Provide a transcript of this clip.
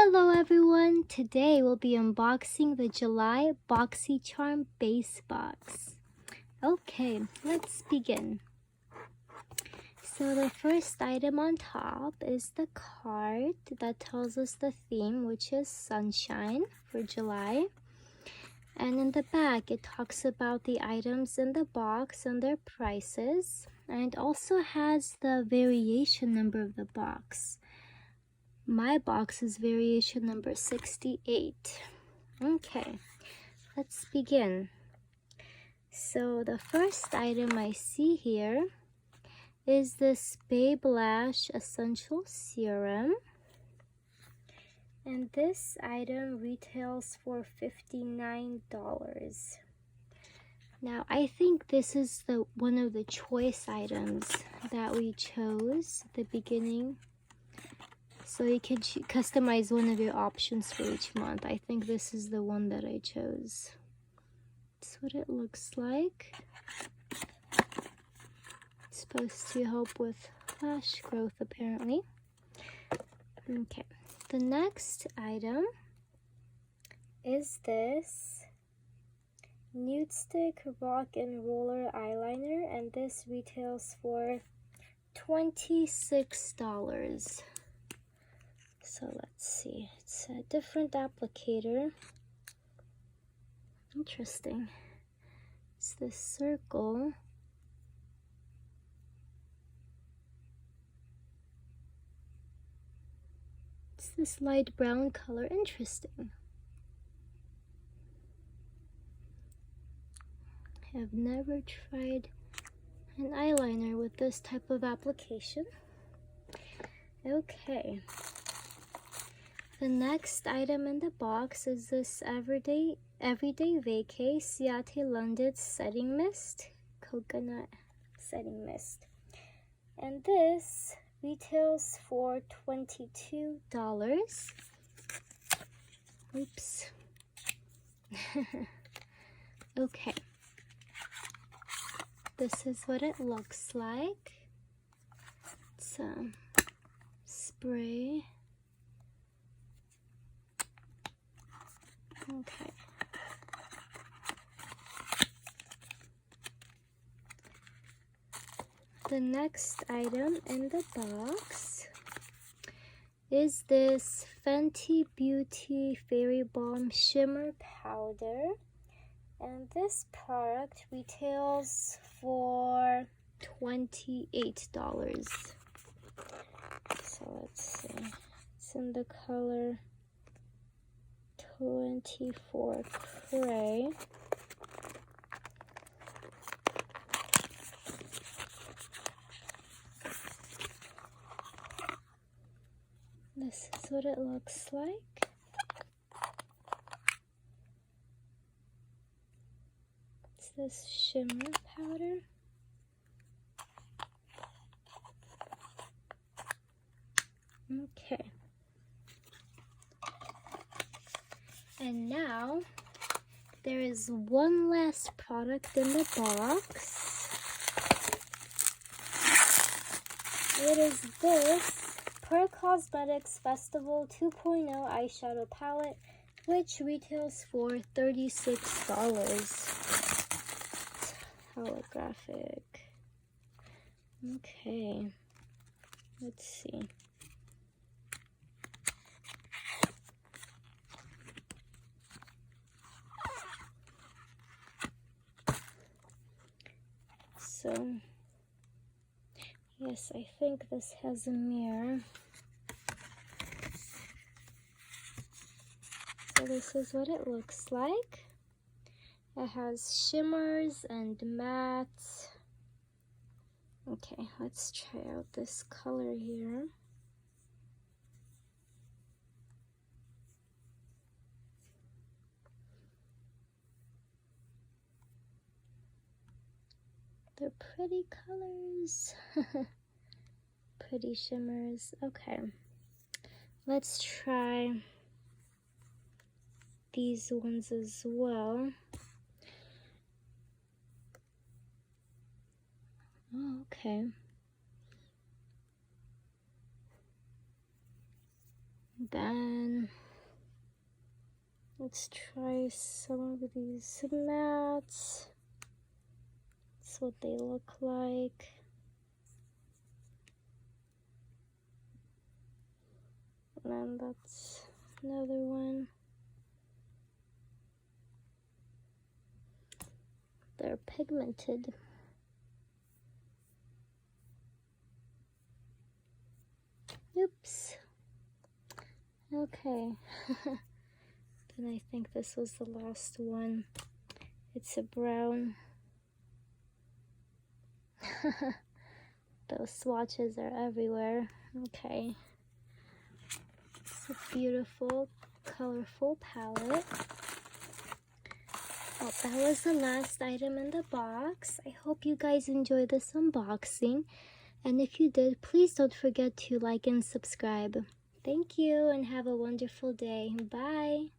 Hello everyone! Today we'll be unboxing the July Boxycharm base box. Okay, let's begin. So the first item on top is the card that tells us the theme, which is sunshine for July. And in the back it talks about the items in the box and their prices, and also has the variation number of the box. My box is variation number 68. Okay, let's begin. So the first item I see here is this Babe Lash Essential Serum. And this item retails for $59. Now I think this is one of the choice items that we chose at the beginning. So you can customize one of your options for each month. I think this is the one that I chose. That's what it looks like. It's supposed to help with lash growth, apparently. Okay, the next item is this Nude Stick Rock and Roller Eyeliner, and this retails for $26. So let's see, it's a different applicator. Interesting. It's this circle. It's this light brown color. Interesting. I have never tried an eyeliner with this type of application. Okay. The next item in the box is this Everyday Vacay Ciate London Setting Mist, Coconut Setting Mist. And this retails for $22. Oops. Okay. This is what it looks like. It's spray. Okay. The next item in the box is this Fenty Beauty Fairy Balm Shimmer Powder. And this product retails for $28. So let's see. It's in the color 24 Cray. This is what it looks like. It's this shimmer powder. Okay. And now, there is one last product in the box. It is this Per Cosmetics Festival 2.0 Eyeshadow Palette, which retails for $36. It's holographic. Okay, let's see. So, yes, I think this has a mirror. So this is what it looks like. It has shimmers and mattes. Okay, let's try out this color here. They're pretty colors. Pretty shimmers. Okay, let's try these ones as well. Oh, okay. Then let's try some of these mattes. That's what they look like. And then that's another one. They're pigmented. Oops. Okay. Then I think this was the last one. It's a brown. Those swatches are everywhere. Okay. It's a beautiful, colorful palette. Oh, that was the last item in the box. I hope you guys enjoyed this unboxing. And if you did, please don't forget to like and subscribe. Thank you and have a wonderful day. Bye.